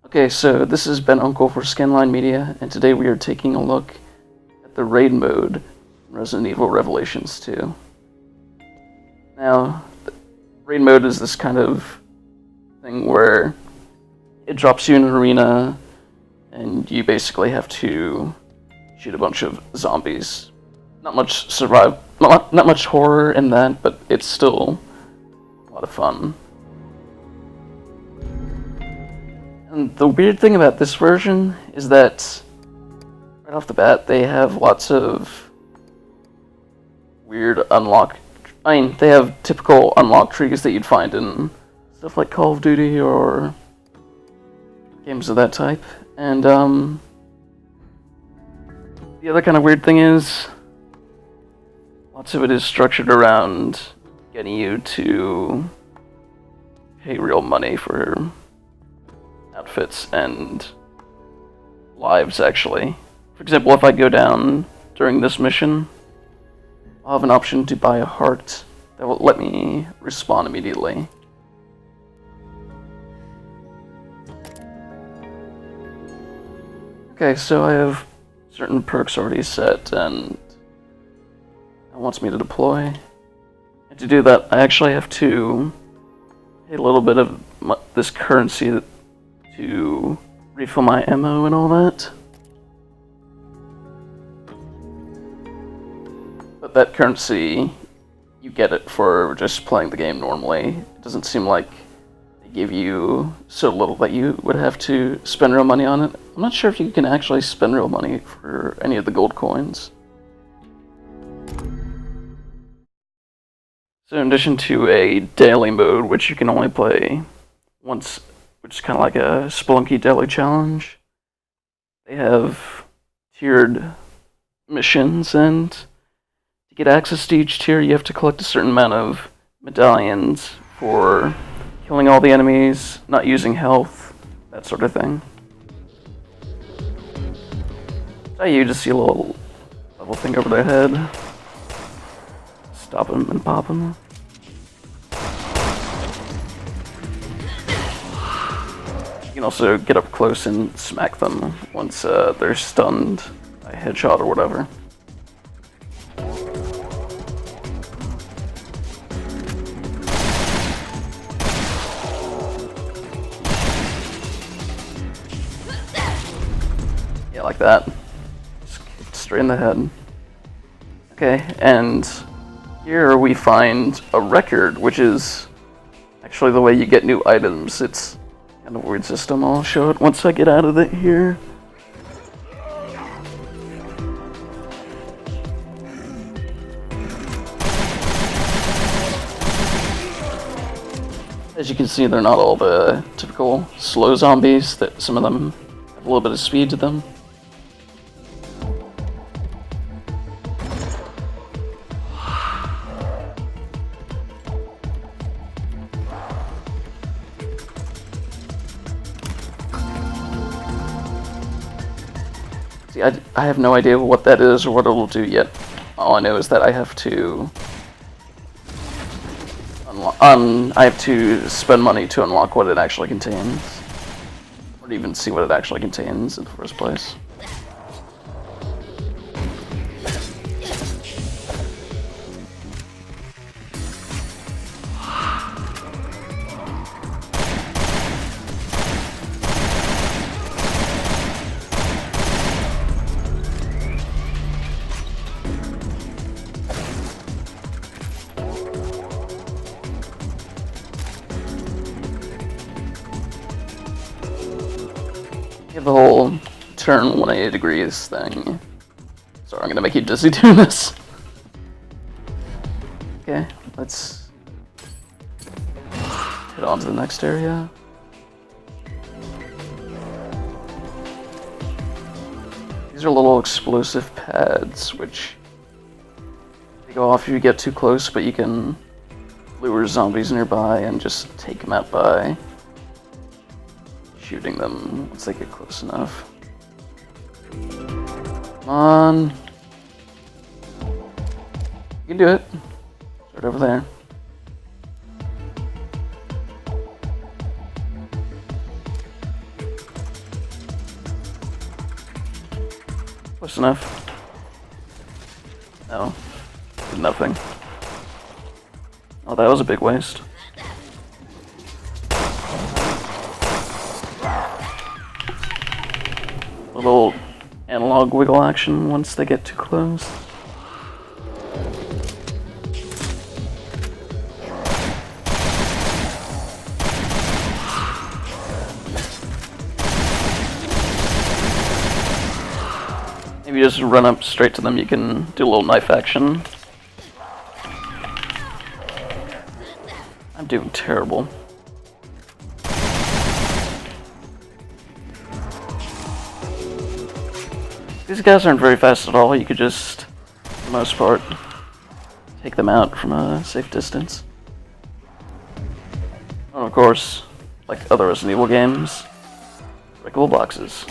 Okay, so this has been Uncle for Scanline Media, and today we are taking a look at the raid mode in Resident Evil Revelations 2. Now, raid mode is this kind of thing where it drops you in an arena, and you basically have to shoot a bunch of zombies. Not much horror in that, but it's still a lot of fun. And the weird thing about this version is that, right off the bat, they have lots of weird they have typical unlock trees that you'd find in stuff like Call of Duty or games of that type. And, the other kind of weird thing is, lots of it is structured around getting you to pay real money for outfits and lives, actually. For example, if I go down during this mission, I'll have an option to buy a heart that will let me respawn immediately. Okay, so I have certain perks already set, and it wants me to deploy. And to do that, I actually have to pay a little bit of this currency to refill my ammo and all that. But that currency, you get it for just playing the game normally. It doesn't seem like they give you so little that you would have to spend real money on it. I'm not sure if you can actually spend real money for any of the gold coins. So in addition to a daily mode, which you can only play once, which is kind of like a Spelunky daily challenge, they have tiered missions, and to get access to each tier, you have to collect a certain amount of medallions for killing all the enemies, not using health, that sort of thing. So you just see a little level thing over their head. Stop them and pop them. You can also get up close and smack them once they're stunned by a headshot or whatever. Yeah, like that. Just kicked straight in the head. Okay, and here we find a record, which is actually the way you get new items. It's kind of a weird system. I'll show it once I get out of it here. As you can see, they're not all the typical slow zombies. That some of them have a little bit of speed to them. See, I have no idea what that is or what it will do yet. All I know is that I have to spend money to unlock what it actually contains, or to even see what it actually contains in the first place. The whole turn 180 degrees thing. Sorry, I'm gonna make you dizzy doing this. Okay, let's head on to the next area. These are little explosive pads, which they go off if you get too close, but you can lure zombies nearby and just take them out by shooting them once they get close enough. Come on. You can do it. Start over there. Close enough. No. Did nothing. Oh, that was a big waste. Little analog wiggle action once they get too close. If you just run up straight to them, you can do a little knife action. I'm doing terrible. These guys aren't very fast at all. You could just, for the most part, take them out from a safe distance. And of course, like other Resident Evil games, breakable boxes.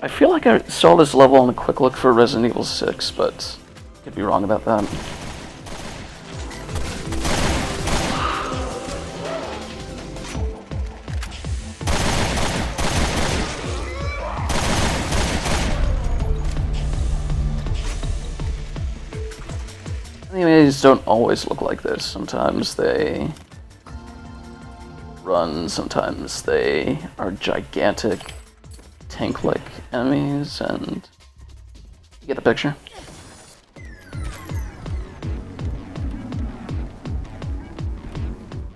I feel like I saw this level on a quick look for Resident Evil 6, but I could be wrong about that. Enemies don't always look like this. Sometimes they run, sometimes they are gigantic tank-like enemies, and you get the picture.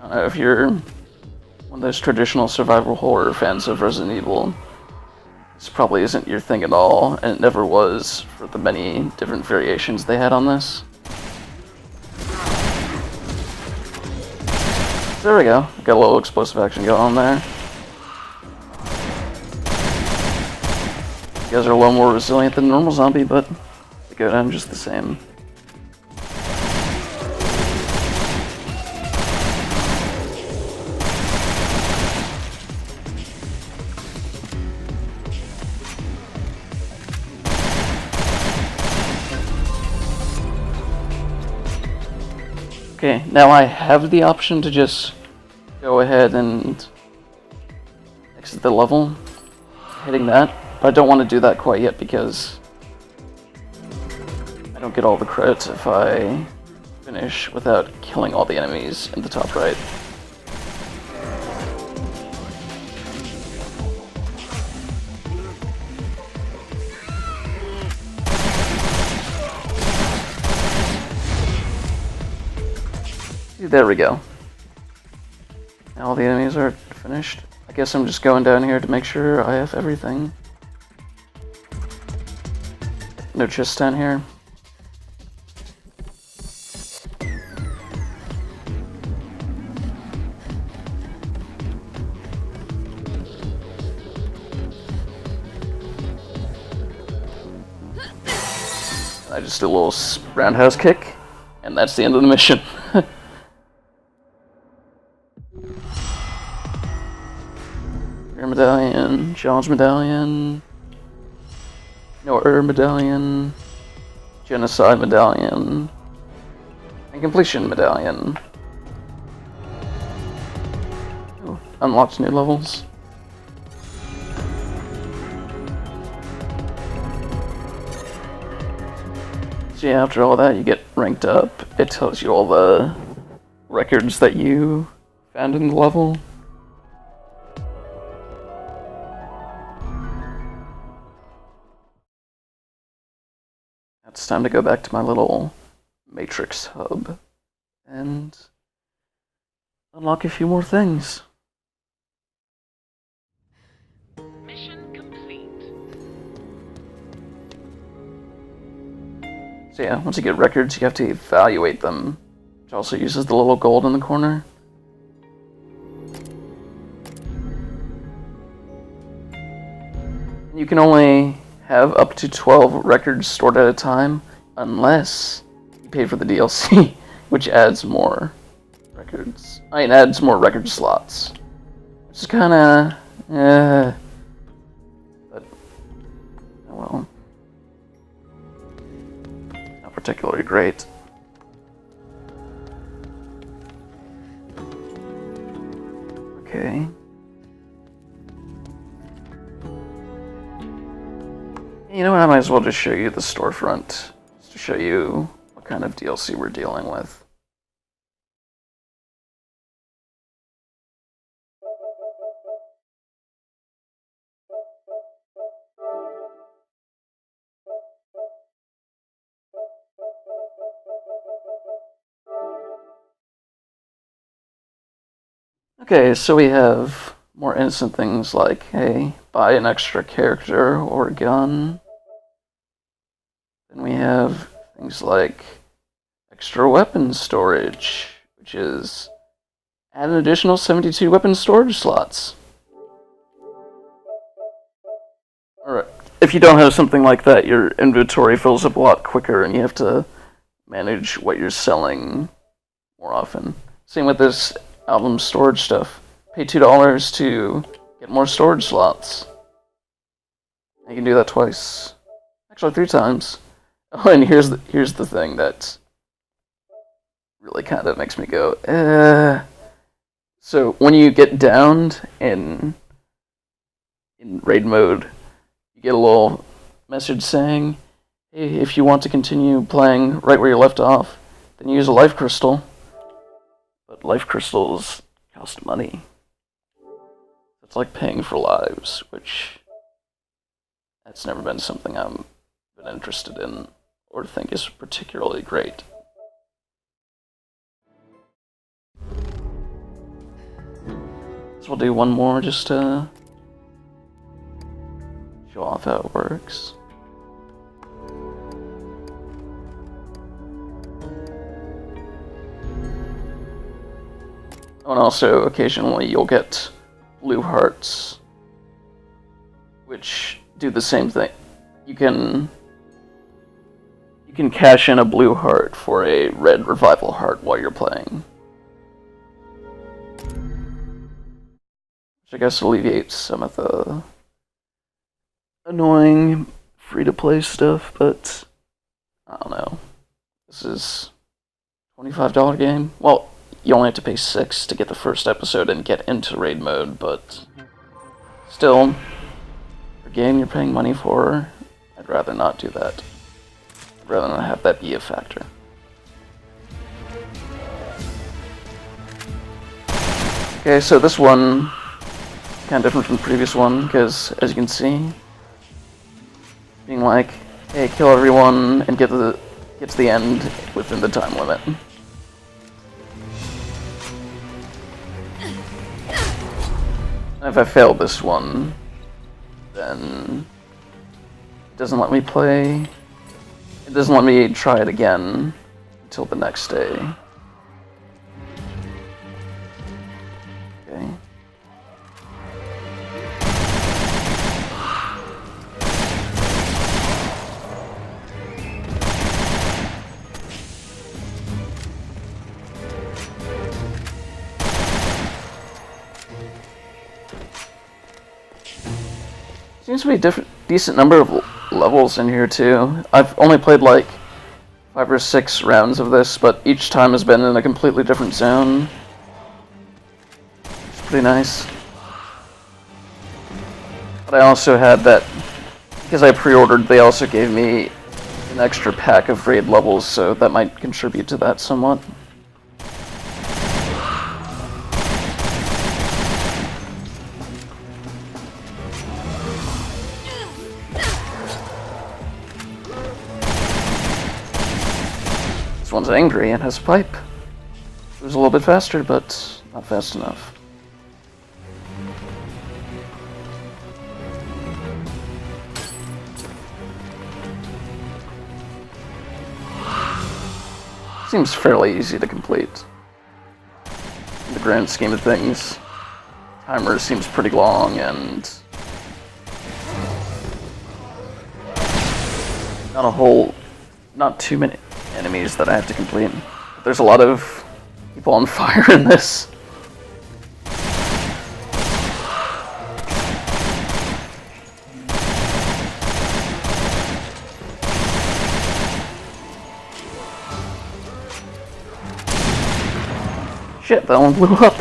I don't know if you're one of those traditional survival horror fans of Resident Evil, this probably isn't your thing at all, and it never was for the many different variations they had on this. So there we go, got a little explosive action going on there. You guys are a little more resilient than a normal zombie, but they go down just the same. Okay, now I have the option to just go ahead and exit the level, hitting that. But I don't want to do that quite yet because I don't get all the credits if I finish without killing all the enemies in the top right. There we go. Now all the enemies are finished. I guess I'm just going down here to make sure I have everything. No chest down here. I just did a little roundhouse kick, and that's the end of the mission. Air medallion, challenge medallion, no error medallion, genocide medallion, and completion medallion. Ooh, unlocks new levels. So yeah, after all that, you get ranked up. It tells you all the records that you found in the level. It's time to go back to my little Matrix hub and unlock a few more things. Mission complete. So yeah, once you get records, you have to evaluate them, which also uses the little gold in the corner. You can only have up to 12 records stored at a time, unless you pay for the DLC, which adds more records. Adds more record slots. Which is kinda, but, oh well. Not particularly great. okay. You know what, I might as well just show you the storefront, just to show you what kind of DLC we're dealing with. Okay, so we have more innocent things like, hey, buy an extra character or gun. Then we have things like extra weapon storage, which is add an additional 72 weapon storage slots. Alright, if you don't have something like that, your inventory fills up a lot quicker and you have to manage what you're selling more often. Same with this album storage stuff. Pay $2 to get more storage slots. You can do that twice. Actually, 3 times. Oh, and here's the thing that really kind of makes me go, So when you get downed in raid mode, you get a little message saying, hey, if you want to continue playing right where you left off, then use a life crystal. But life crystals cost money. It's like paying for lives, which that's never been something I've been interested in or think is particularly great. So we'll do one more just to show off how it works. Oh, and also occasionally you'll get blue hearts, which do the same thing. You can cash in a blue heart for a red revival heart while you're playing, which I guess alleviates some of the annoying free-to-play stuff, but I don't know. This is a $25 game. Well, you only have to pay $6 to get the first episode and get into raid mode, but still, for a game you're paying money for, I'd rather not do that. I'd rather not have that be a factor. Okay, so this one kind of different from the previous one, because as you can see, being like, hey, kill everyone and get to the end within the time limit. If I fail this one, then it doesn't let me play. It doesn't let me try it again until the next day. Okay. Seems to be a decent number of levels in here too. I've only played like 5 or 6 rounds of this, but each time has been in a completely different zone. It's pretty nice. But I also had that, because I pre-ordered, they also gave me an extra pack of raid levels, so that might contribute to that somewhat. One's angry and has a pipe. It was a little bit faster, but not fast enough. Seems fairly easy to complete. In the grand scheme of things, timer seems pretty long and not too many enemies that I have to complete. There's a lot of people on fire in this. Shit, that one blew up.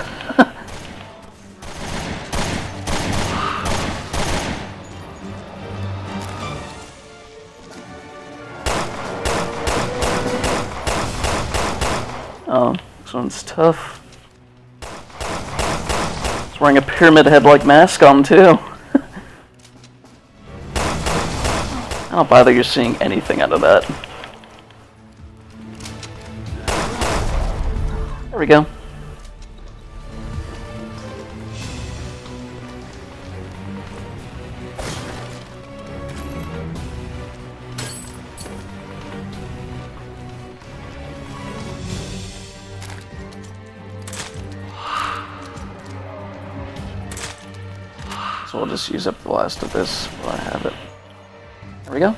This one's tough. It's wearing a pyramid head-like mask on, too. I don't buy that you're seeing anything out of that. There we go. So we'll just use up the last of this while I have it. There we go.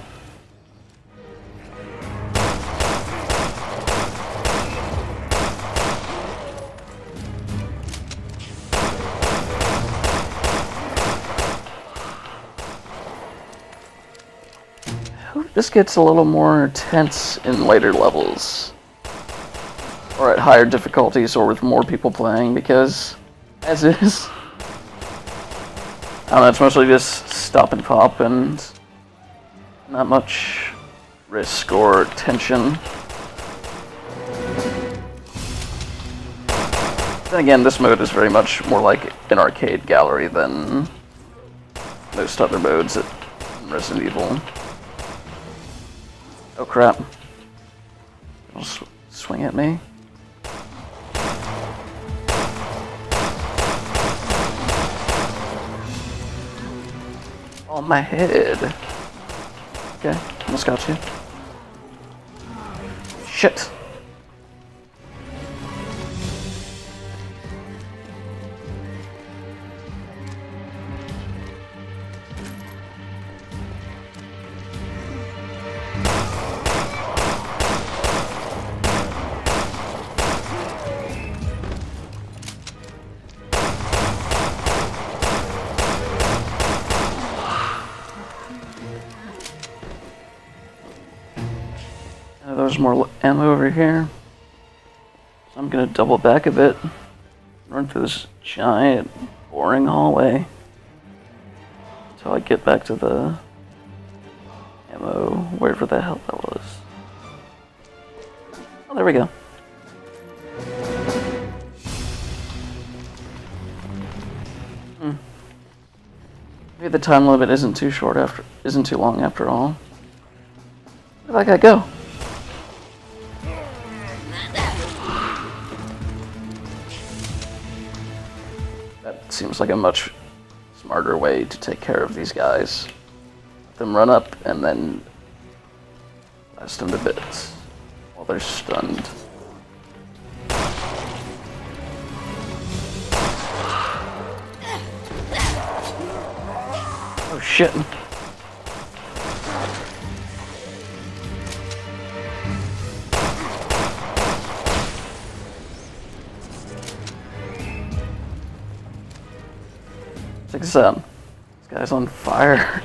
This gets a little more tense in later levels, or at higher difficulties, or with more people playing, because, as is, I don't know, it's mostly just stop and pop and not much risk or tension. Then again, this mode is very much more like an arcade gallery than most other modes in Resident Evil. Oh crap. It'll swing at me. On my head. Okay, almost got you. Shit. There's more ammo over here. So I'm gonna double back a bit. Run through this giant, boring hallway. Until I get back to the ammo, wherever the hell that was. Oh, there we go. Maybe the time limit isn't too long after all. Where'd that guy go? That seems like a much smarter way to take care of these guys. Let them run up and then blast them to bits while they're stunned. Oh shit. Check this out. This guy's on fire.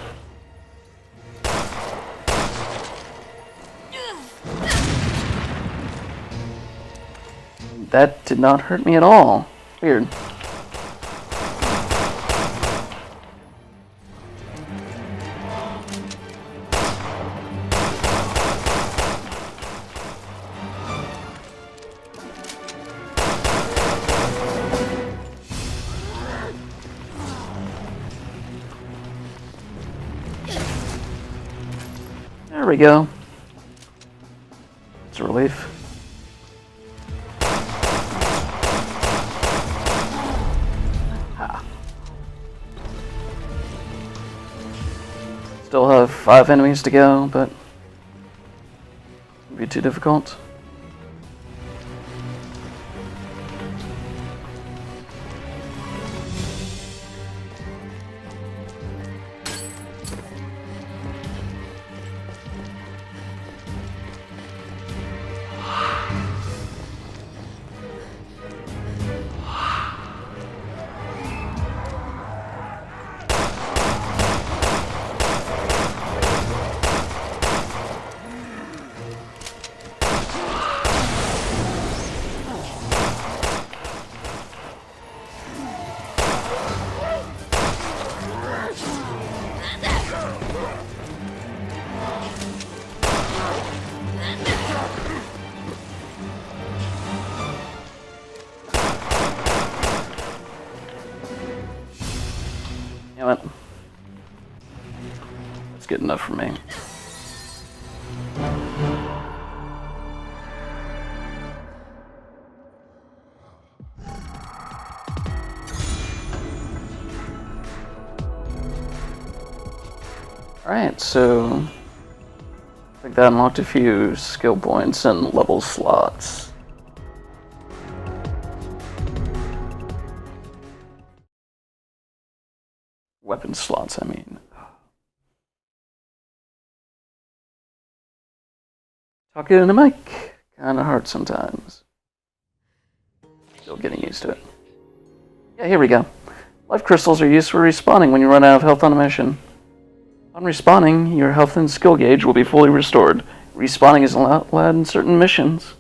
That did not hurt me at all. Weird. There we go. It's a relief. Ha. Still have 5 enemies to go, but won't be too difficult. good enough for me. Alright, so I think that unlocked a few skill points and level slots. Weapon slots, I mean. Talking in the mic, kinda hard sometimes. Still getting used to it. Yeah, here we go. Life crystals are used for respawning when you run out of health on a mission. On respawning, your health and skill gauge will be fully restored. Respawning is allowed in certain missions.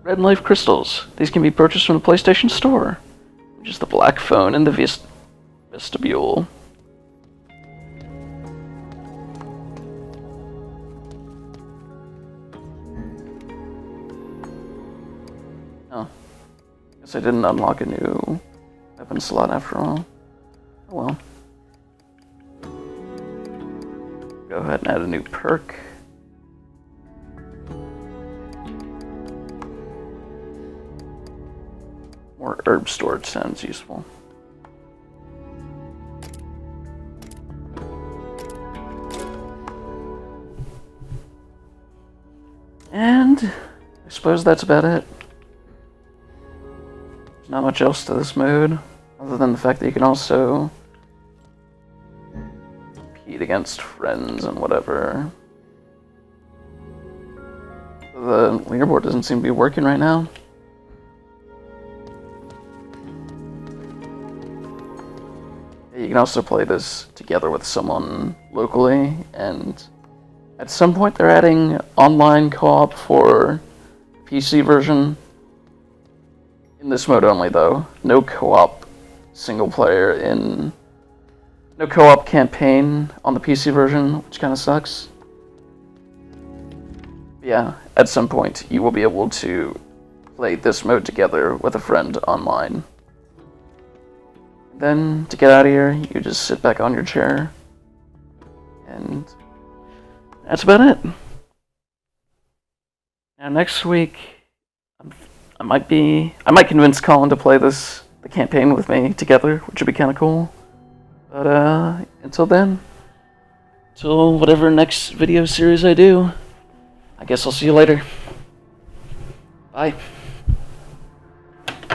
Red life crystals. These can be purchased from the PlayStation Store, which is the black phone in the vestibule. Oh. Guess I didn't unlock a new weapon slot after all. Oh well. Go ahead and add a new perk. More herb storage sounds useful. And I suppose that's about it. There's not much else to this mode, other than the fact that you can also compete against friends and whatever. The leaderboard doesn't seem to be working right now. You can also play this together with someone locally, and at some point they're adding online co-op for PC version. In this mode only, though. No co-op single player in... No co-op campaign on the PC version, which kind of sucks. Yeah, at some point you will be able to play this mode together with a friend online. Then, to get out of here, you just sit back on your chair, and that's about it. Now next week, I might convince Colin to play the campaign with me together, which would be kind of cool. But until then, till whatever next video series I do, I guess I'll see you later. Bye.